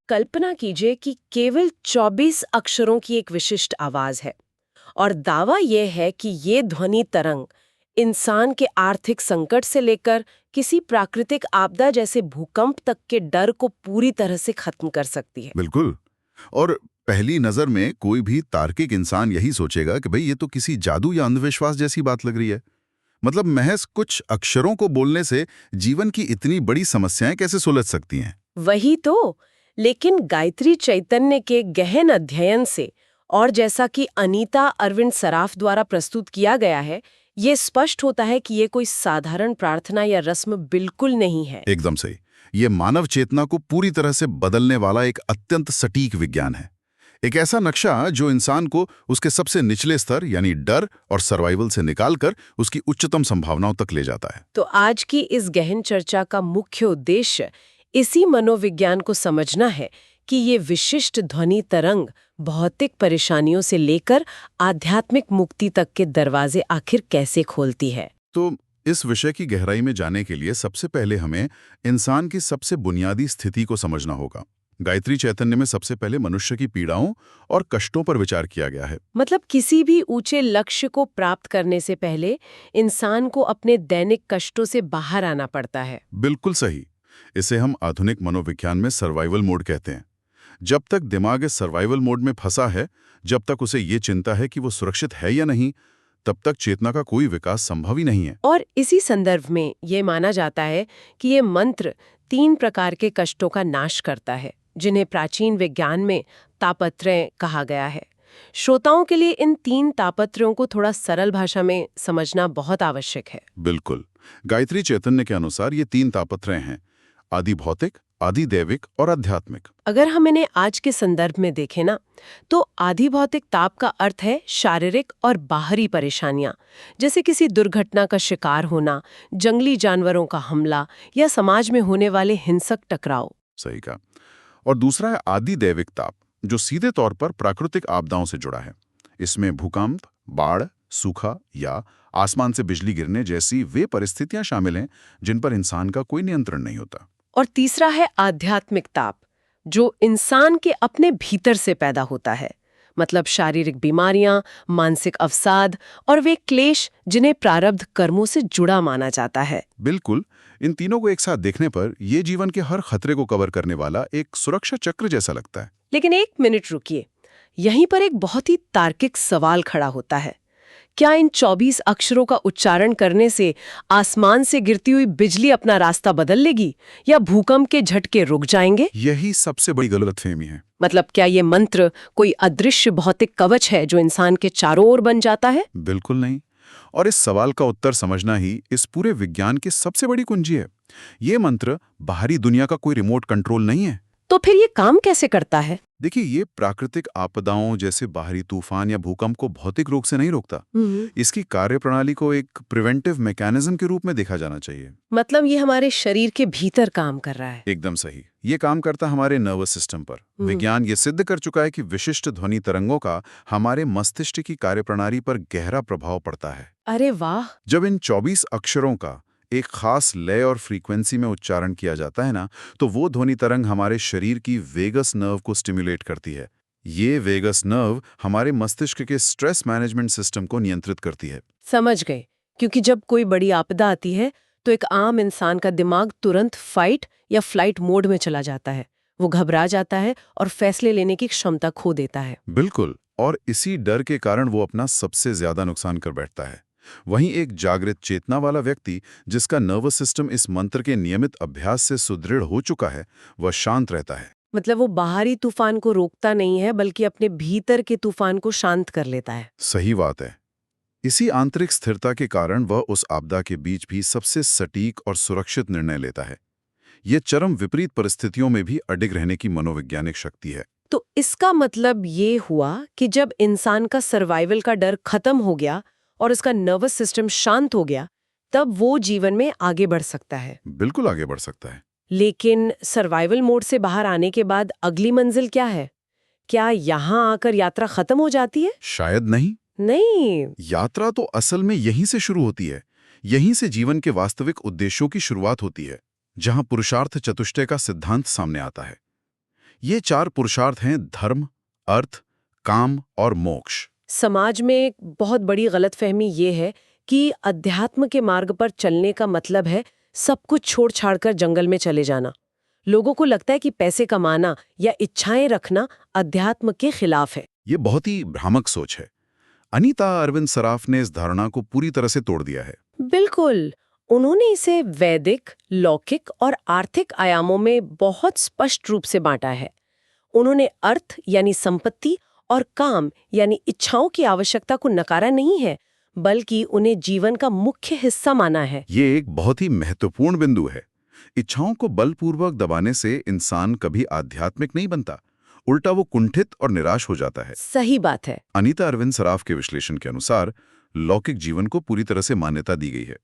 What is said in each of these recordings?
कल्पना कीजिए कि केवल 24 अक्षरों की एक विशिष्ट आवाज है और दावा यह है कि ये ध्वनि तरंग इंसान के आर्थिक संकट से लेकर किसी प्राकृतिक आपदा जैसे भूकंप तक के डर को पूरी तरह से खत्म कर सकती है। बिल्कुल। और पहली नजर में कोई भी तार्किक इंसान यही सोचेगा कि भाई ये तो किसी जादू या अंधविश्वास जैसी बात लग रही है। मतलब महज कुछ अक्षरों को बोलने से जीवन की इतनी बड़ी समस्याएं कैसे सुलझ सकती हैं? वही तो। लेकिन गायत्री चैतन्य के गहन अध्ययन से और जैसा कि अनीता अरविंद सराफ द्वारा प्रस्तुत किया गया है, ये स्पष्ट होता है कि ये कोई साधारण प्रार्थना या रस्म बिल्कुल नहीं है। एकदम सही। ये मानव चेतना को पूरी तरह से बदलने वाला एक अत्यंत सटीक विज्ञान है। एक ऐसा नक्शा जो इंसान को उसके सबसे निचले स्तर यानी डर और सर्वाइवल से निकालकर उसकी उच्चतम संभावनाओं तक ले जाता है। तो आज की इस गहन चर्चा का मुख्य उद्देश्य इसी मनोविज्ञान को समझना है कि ये विशिष्ट ध्वनि तरंग भौतिक परेशानियों से लेकर आध्यात्मिक मुक्ति तक के दरवाजे आखिर कैसे खोलती है। तो इस विषय की गहराई में जाने के लिए सबसे पहले हमें इंसान की सबसे बुनियादी स्थिति को समझना होगा। गायत्री चैतन्य में सबसे पहले मनुष्य की पीड़ाओं और कष्टों पर विचार किया गया है। मतलब किसी भी ऊंचे लक्ष्य को प्राप्त करने से पहले इंसान को अपने दैनिक कष्टों से बाहर आना पड़ता है। बिल्कुल सही। इसे हम आधुनिक मनोविज्ञान में सर्वाइवल मोड कहते हैं। जब तक दिमाग इस सर्वाइवल मोड में फंसा है, जब तक उसे ये चिंता है कि वो सुरक्षित है या नहीं, तब तक चेतना का कोई विकास संभव ही नहीं है। और इसी संदर्भ में ये माना जाता है कि ये मंत्र 3 प्रकार के कष्टों का नाश करता है, जिन्हें प्राचीन विज्ञान में तापत्रय कहा गया है। श्रोताओं के लिए इन 3 तापत्र्यों को थोड़ा सरल भाषा में समझना बहुत आवश्यक है। बिल्कुल। गायत्री चैतन्य के अनुसार ये 3 तापत्रय हैं: आदि भौतिक, आदि दैविक और आध्यात्मिक। अगर हम इन्हें आज के संदर्भ में देखें ना, तो आदि भौतिक ताप का अर्थ है शारीरिक और बाहरी परेशानियां, जैसे किसी दुर्घटना का शिकार होना, जंगली जानवरों का हमला या समाज में होने वाले हिंसक टकराव। सही कहा। और दूसरा है आदि दैविक ताप, जो सीधे तौर पर प्राकृतिक आपदाओं से जुड़ा है। इसमें भूकंप, बाढ़, सूखा या आसमान से बिजली गिरने जैसी वे परिस्थितियां शामिल हैं जिन पर इंसान का कोई नियंत्रण नहीं होता। और तीसरा है आध्यात्मिक ताप, जो इंसान के अपने भीतर से पैदा होता है। मतलब शारीरिक बीमारियां, मानसिक अवसाद और वे क्लेश जिन्हें प्रारब्ध कर्मों से जुड़ा माना जाता है। बिल्कुल। इन तीनों को एक साथ देखने पर यह जीवन के हर खतरे को कवर करने वाला एक सुरक्षा चक्र जैसा लगता है। लेकिन एक मिनट रुकिए, यहीं पर एक बहुत ही तार्किक सवाल खड़ा होता है। क्या इन 24 अक्षरों का उच्चारण करने से आसमान से गिरती हुई बिजली अपना रास्ता बदल लेगी या भूकंप के झटके रुक जाएंगे? यही सबसे बड़ी गलतफहमी है। मतलब क्या ये मंत्र कोई अदृश्य भौतिक कवच है जो इंसान के चारों ओर बन जाता है? बिल्कुल नहीं। और इस सवाल का उत्तर समझना ही इस पूरे विज्ञान की सबसे बड़ी कुंजी है। ये मंत्र बाहरी दुनिया का कोई रिमोट कंट्रोल नहीं है। तो फिर ये काम कैसे करता है? देखिए, ये प्राकृतिक आपदाओं जैसे बाहरी तूफान या भूकंप को भौतिक रूप से नहीं रोकता। इसकी कार्यप्रणाली को एक प्रिवेंटिव मैकेनिज्म के रूप में देखा जाना चाहिए। मतलब ये हमारे शरीर के भीतर काम कर रहा है। एकदम सही। ये काम करता हमारे नर्वस सिस्टम पर। विज्ञान ये सिद्ध कर चुका है कि विशिष्ट ध्वनि तरंगों का हमारे मस्तिष्क की कार्यप्रणाली पर गहरा प्रभाव पड़ता है। अरे वाह! जब इन 24 अक्षरों का एक खास लय और फ्रीक्वेंसी में उच्चारण किया जाता है ना, तो वो ध्वनि तरंग हमारे शरीर की वेगस नर्व को स्टिमुलेट करती है। ये वेगस नर्व हमारे मस्तिष्क के स्ट्रेस मैनेजमेंट सिस्टम को नियंत्रित करती है। समझ गए। क्योंकि जब कोई बड़ी आपदा आती है तो एक आम इंसान का दिमाग तुरंत फाइट या फ्लाइट मोड में चला जाता है। वो घबरा जाता है और फैसले लेने की क्षमता खो देता है। बिल्कुल। और इसी डर के कारण वो अपना सबसे ज्यादा नुकसान कर बैठता है। वहीं एक जागृत चेतना वाला व्यक्ति, जिसका नर्वस सिस्टम इस मंत्र के नियमित अभ्यास से सुदृढ़ हो चुका है, वह शांत रहता है। मतलब वो बाहरी तूफान को रोकता नहीं है, बल्कि अपने भीतर के तूफान को शांत कर लेता है। सही बात है। इसी आंतरिक स्थिरता के कारण वह उस आपदा के बीच भी सबसे सटीक और सुरक्षित निर्णय लेता है। यह चरम विपरीत परिस्थितियों में भी अडिग रहने की मनोवैज्ञानिक शक्ति है। तो इसका मतलब ये हुआ कि जब इंसान का सर्वाइवल का डर खत्म हो गया और उसका नर्वस सिस्टम शांत हो गया, तब वो जीवन में आगे बढ़ सकता है। बिल्कुल आगे बढ़ सकता है। लेकिन सर्वाइवल मोड से बाहर आने के बाद अगली मंजिल क्या है? क्या यहाँ आकर यात्रा खत्म हो जाती है? शायद नहीं। नहीं। यात्रा तो असल में यहीं से शुरू होती है। यहीं से जीवन के वास्तविक उद्देश्यों की शुरुआत होती है, जहां पुरुषार्थ चतुष्टय का सिद्धांत सामने आता है। ये 4 पुरुषार्थ हैं धर्म, अर्थ, काम और मोक्ष। समाज में एक बहुत बड़ी गलतफहमी ये है कि अध्यात्म के मार्ग पर चलने का मतलब है सब कुछ छोड़ छाड़ कर जंगल में चले जाना। लोगों को लगता है कि पैसे कमाना या इच्छाएं रखना अध्यात्म के खिलाफ है। ये बहुत ही भ्रामक सोच है। अनीता अरविंद सराफ ने इस धारणा को पूरी तरह से तोड़ दिया है। बिल्कुल, उन्होंने इसे वैदिक, लौकिक और आर्थिक आयामों में बहुत स्पष्ट रूप से बांटा है। उन्होंने अर्थ यानी संपत्ति और काम यानी इच्छाओं की आवश्यकता को नकारा नहीं है, बल्कि उन्हें जीवन का मुख्य हिस्सा माना है। ये एक बहुत ही महत्वपूर्ण बिंदु है। इच्छाओं को बलपूर्वक दबाने से इंसान कभी आध्यात्मिक नहीं बनता, उल्टा वो कुंठित और निराश हो जाता है। सही बात है। अनीता अरविंद सराफ के विश्लेषण के अनुसार लौकिक जीवन को पूरी तरह से मान्यता दी गई है।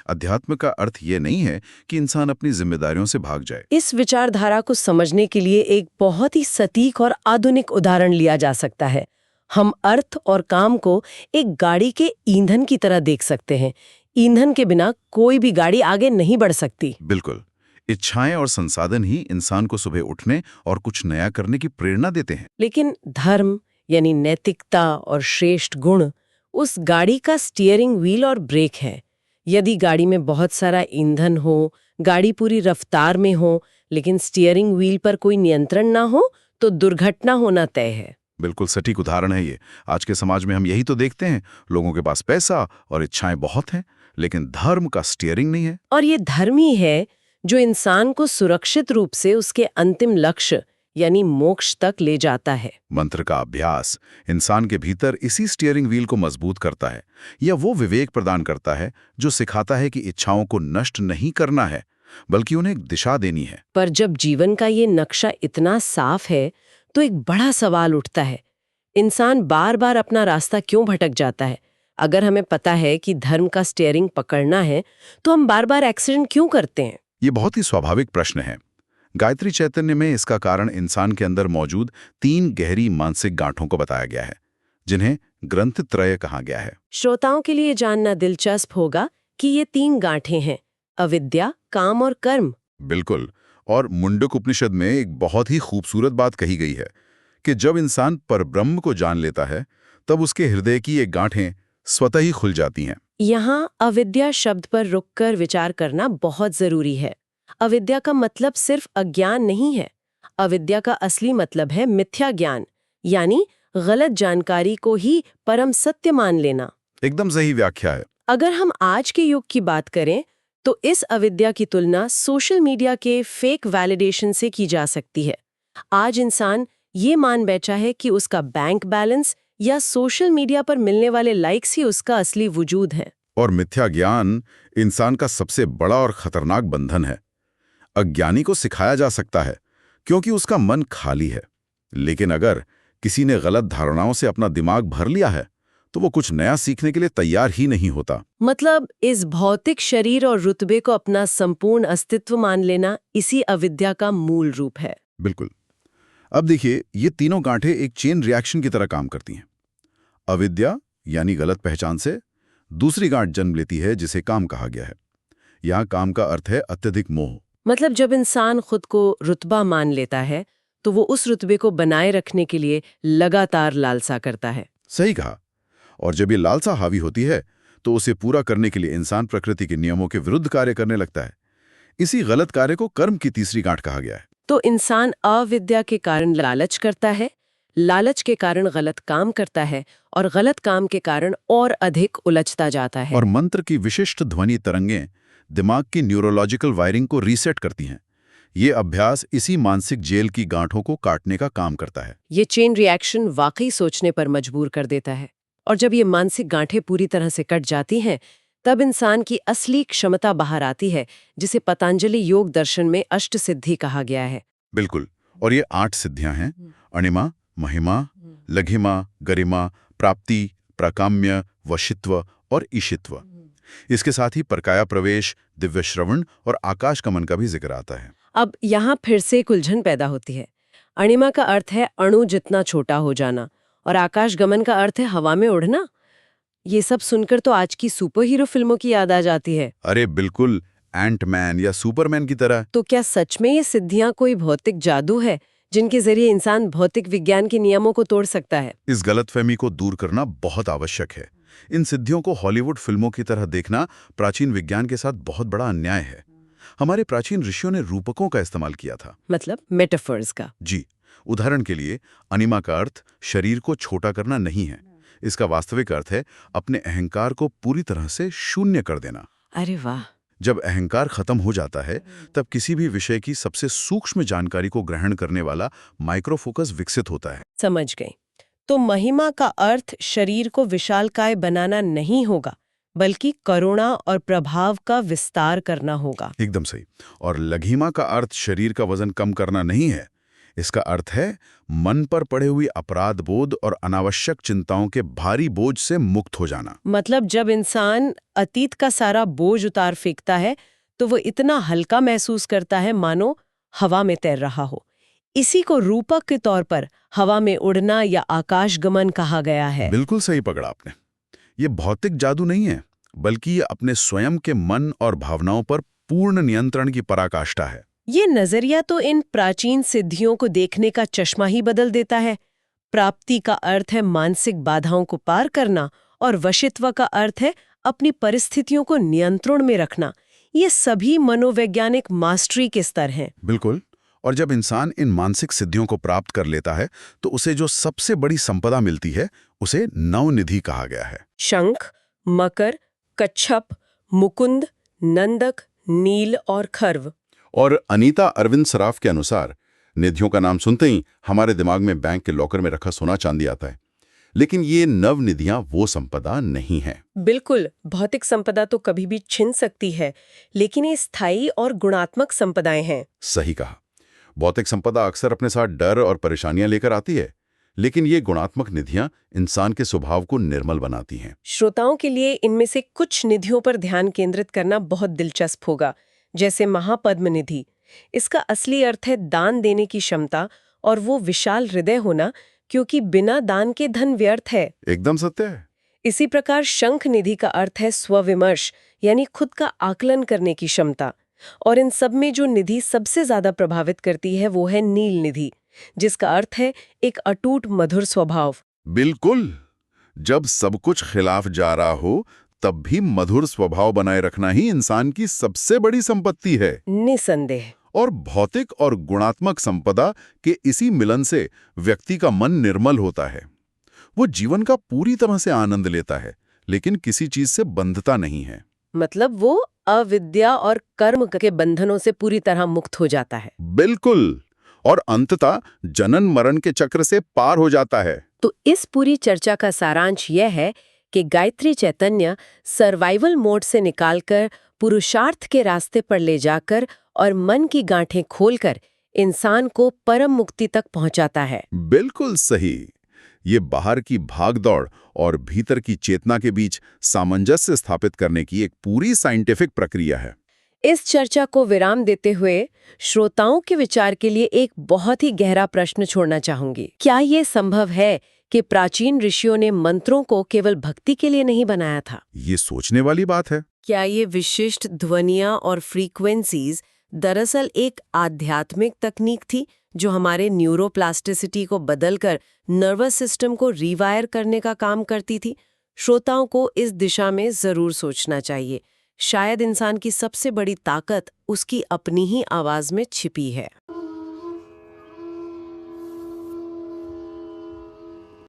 अध्यात्म का अर्थ ये नहीं है कि इंसान अपनी जिम्मेदारियों से भाग जाए। इस विचारधारा को समझने के लिए एक बहुत ही सटीक और आधुनिक उदाहरण लिया जा सकता है। हम अर्थ और काम को एक गाड़ी के ईंधन की तरह देख सकते हैं। ईंधन के बिना कोई भी गाड़ी आगे नहीं बढ़ सकती। बिल्कुल। इच्छाएं और संसाधन ही इंसान को सुबह उठने और कुछ नया करने की प्रेरणा देते हैं। लेकिन धर्म यानी नैतिकता और श्रेष्ठ गुण उस गाड़ी का स्टीयरिंग व्हील और ब्रेक है। यदि गाड़ी में बहुत सारा ईंधन हो, गाड़ी पूरी रफ्तार में हो, लेकिन स्टीयरिंग व्हील पर कोई नियंत्रण ना हो, तो दुर्घटना होना तय है। बिल्कुल सटीक उदाहरण है ये। आज के समाज में हम यही तो देखते हैं। लोगों के पास पैसा और इच्छाएं बहुत हैं, लेकिन धर्म का स्टीयरिंग नहीं है। और ये धर्म ही है जो इंसान को सुरक्षित रूप से उसके अंतिम लक्ष्य यानी मोक्ष तक ले जाता है। मंत्र का अभ्यास इंसान के भीतर इसी स्टीयरिंग व्हील को मजबूत करता है, या वो विवेक प्रदान करता है जो सिखाता है कि इच्छाओं को नष्ट नहीं करना है, बल्कि उन्हें एक दिशा देनी है। पर जब जीवन का ये नक्शा इतना साफ है, तो एक बड़ा सवाल उठता है, इंसान बार बार अपना रास्ता क्यों भटक जाता है? अगर हमें पता है कि धर्म का स्टीयरिंग पकड़ना है, तो हम बार बार एक्सीडेंट क्यों करते हैं? ये बहुत ही स्वाभाविक प्रश्न है। गायत्री चैतन्य में इसका कारण इंसान के अंदर मौजूद 3 गहरी मानसिक गांठों को बताया गया है, जिन्हें ग्रंथ त्रय कहा गया है। श्रोताओं के लिए जानना दिलचस्प होगा कि ये 3 गांठें हैं: अविद्या, काम और कर्म। बिल्कुल। और मुंडक उपनिषद में एक बहुत ही खूबसूरत बात कही गई है कि जब इंसान परब्रह्म को जान लेता है, तब उसके हृदय की ये गांठें स्वतः ही खुल जाती हैं। यहाँ अविद्या शब्द पर रुककर विचार करना बहुत जरूरी है। अविद्या का मतलब सिर्फ अज्ञान नहीं है। अविद्या का असली मतलब है मिथ्या ज्ञान, यानी गलत जानकारी को ही परम सत्य मान लेना। एकदम सही व्याख्या है। अगर हम आज के युग की बात करें, तो इस अविद्या की तुलना सोशल मीडिया के फेक वैलिडेशन से की जा सकती है। आज इंसान ये मान बैठा है कि उसका बैंक बैलेंस या सोशल मीडिया पर मिलने वाले लाइक्स ही उसका असली वजूद है। और मिथ्या ज्ञान इंसान का सबसे बड़ा और खतरनाक बंधन है। अज्ञानी को सिखाया जा सकता है क्योंकि उसका मन खाली है, लेकिन अगर किसी ने गलत धारणाओं से अपना दिमाग भर लिया है, तो वो कुछ नया सीखने के लिए तैयार ही नहीं होता। मतलब इस भौतिक शरीर और रुतबे को अपना संपूर्ण अस्तित्व मान लेना इसी अविद्या का मूल रूप है। बिल्कुल। अब देखिए, ये तीनों गांठें एक चेन रिएक्शन की तरह काम करती हैं। अविद्या यानी गलत पहचान से दूसरी गांठ जन्म लेती है, जिसे काम कहा गया है। यहाँ काम का अर्थ है अत्यधिक मोह। मतलब जब इंसान खुद को रुतबा मान लेता है, तो वो उस रुतबे को बनाए रखने के लिए लगातार लालसा करता है। सही कहा। और जब ये लालसा हावी होती है, तो उसे पूरा करने के लिए इंसान प्रकृति के नियमों के विरुद्ध कार्य करने लगता है। इसी गलत कार्य को कर्म की तीसरी गांठ कहा गया है। तो इंसान अविद्या के कारण लालच करता है, लालच के कारण गलत काम करता है, और गलत काम के कारण और अधिक उलझता जाता है। और मंत्र की विशिष्ट ध्वनि तरंगें दिमाग की न्यूरोलॉजिकल वायरिंग को रीसेट करती हैं। ये अभ्यास इसी मानसिक जेल की गांठों को काटने का काम करता है। ये चेन रिएक्शन वाकई सोचने पर मजबूर कर देता है। और जब ये मानसिक गांठें पूरी तरह से कट जाती हैं, तब इंसान की असली क्षमता बाहर आती है, जिसे पतंजलि योग दर्शन में अष्ट सिद्धि कहा गया है। बिल्कुल। और ये 8 सिद्धियां हैं: अणिमा, महिमा, लघिमा, गरिमा, प्राप्ति, प्राकाम्य, वशित्व और ईशित्व। इसके साथ ही परकाया प्रवेश, दिव्य श्रवण और आकाश गमन का भी जिक्र आता है। अब यहाँ फिर से एक उलझन पैदा होती है। अणिमा का अर्थ है अणु जितना छोटा हो जाना, और आकाश गमन का अर्थ है हवा में उड़ना। ये सब सुनकर तो आज की सुपर हीरो फिल्मों की याद आ जाती है। अरे बिल्कुल, एंटमैन या सुपरमैन की तरह। तो क्या सच में ये सिद्धियां कोई भौतिक जादू है जिनके जरिए इंसान भौतिक विज्ञान के नियमों को तोड़ सकता है। इस गलतफहमी को दूर करना बहुत आवश्यक है। इन सिद्धियों को हॉलीवुड फिल्मों की तरह देखना प्राचीन विज्ञान के साथ बहुत बड़ा अन्याय है। हमारे प्राचीन ऋषियों ने रूपकों का इस्तेमाल किया था। मतलब मेटाफर्स का। जी, उदाहरण के लिए अनिमा का अर्थ शरीर को छोटा करना नहीं है। इसका वास्तविक अर्थ है अपने अहंकार को पूरी तरह से शून्य कर देना। अरे वाह। जब अहंकार खत्म हो जाता है तब किसी भी विषय की सबसे सूक्ष्म जानकारी को ग्रहण करने वाला माइक्रोफोकस विकसित होता है। समझ गई। तो महिमा का अर्थ शरीर को विशालकाय बनाना नहीं होगा, बल्कि करुणा और प्रभाव का विस्तार करना होगा। एकदम सही। और लघिमा का अर्थ शरीर का वजन कम करना नहीं है। इसका अर्थ है मन पर पड़े हुए अपराध बोध और अनावश्यक चिंताओं के भारी बोझ से मुक्त हो जाना। मतलब जब इंसान अतीत का सारा बोझ उतार फेंकता है तो वो इतना हल्का महसूस करता है मानो हवा में तैर रहा हो। इसी को रूपक के तौर पर हवा में उड़ना या आकाशगमन कहा गया है। बिल्कुल सही पकड़ा आपने। ये भौतिक जादू नहीं है, बल्कि ये अपने स्वयं के मन और भावनाओं पर पूर्ण नियंत्रण की पराकाष्ठा है। ये नजरिया तो इन प्राचीन सिद्धियों को देखने का चश्मा ही बदल देता है। प्राप्ति का अर्थ है मानसिक बाधाओं को पार करना और वशित्व का अर्थ है अपनी परिस्थितियों को नियंत्रण में रखना। ये सभी मनोवैज्ञानिक मास्टरी के स्तर हैं। बिल्कुल। और जब इंसान इन मानसिक सिद्धियों को प्राप्त कर लेता है तो उसे जो सबसे बड़ी संपदा मिलती है उसे नवनिधि कहा गया है। शंख, मकर, कच्छप, मुकुंद, नंदक, नील और खर्व। और अनीता अरविंद सराफ के अनुसार निधियों का नाम सुनते ही हमारे दिमाग में बैंक के लॉकर में रखा सोना चांदी आता है। लेकिन ये नवनिधियां वो संपदा नहीं है। बिल्कुल, भौतिक संपदा तो कभी भी छिन सकती है, लेकिन ये स्थायी और गुणात्मक संपदाएं हैं। सही कहा। भौतिक संपदा अक्सर अपने साथ डर और परेशानियां लेकर आती है, लेकिन ये गुणात्मक निधियां इंसान के स्वभाव को निर्मल बनाती हैं। श्रोताओं के लिए इनमें से कुछ निधियों पर ध्यान केंद्रित करना बहुत दिलचस्प होगा, जैसे महापद्म निधि। इसका असली अर्थ है दान देने की क्षमता और वो विशाल हृदय होना, क्योंकि बिना दान के धन व्यर्थ है। एकदम सत्य है। इसी प्रकार शंख निधि का अर्थ है स्वविमर्श, यानी खुद का आकलन करने की क्षमता। और इन सब में जो निधि सबसे ज्यादा प्रभावित करती है वो है नील निधि, जिसका अर्थ है एक अटूट मधुर स्वभाव। बिल्कुल। जब सब कुछ खिलाफ जा रहा हो तब भी मधुर स्वभाव बनाए रखना ही इंसान की सबसे बड़ी संपत्ति है। निसंदेह। और भौतिक और गुणात्मक संपदा के इसी मिलन से व्यक्ति का मन निर्मल होता है। वो जीवन का पूरी तरह से आनंद लेता है, लेकिन किसी चीज से बंधता नहीं है। मतलब वो अविद्या और कर्म के बंधनों से पूरी तरह मुक्त हो जाता है। बिल्कुल। और अंततः जनन मरण के चक्र से पार हो जाता है। तो इस पूरी चर्चा का सारांश यह है कि गायत्री चैतन्य सर्वाइवल मोड से निकालकर पुरुषार्थ के रास्ते पर ले जाकर और मन की गांठें खोलकर इंसान को परम मुक्ति तक पहुंचाता है। बिल्कुल सही। ये बाहर की भागदौड़ और भीतर की चेतना के बीच सामंजस्य स्थापित करने की एक पूरी साइंटिफिक प्रक्रिया है। इस चर्चा को विराम देते हुए श्रोताओं के विचार के लिए एक बहुत ही गहरा प्रश्न छोड़ना चाहूंगी। क्या ये संभव है कि प्राचीन ऋषियों ने मंत्रों को केवल भक्ति के लिए नहीं बनाया था? ये सोचने वाली बात है। क्या ये विशिष्ट ध्वनियां और फ्रीक्वेंसीज दरअसल एक आध्यात्मिक तकनीक थी जो हमारे न्यूरोप्लास्टिसिटी को बदलकर नर्वस सिस्टम को रीवायर करने का काम करती थी? श्रोताओं को इस दिशा में जरूर सोचना चाहिए। शायद इंसान की सबसे बड़ी ताकत उसकी अपनी ही आवाज में छिपी है।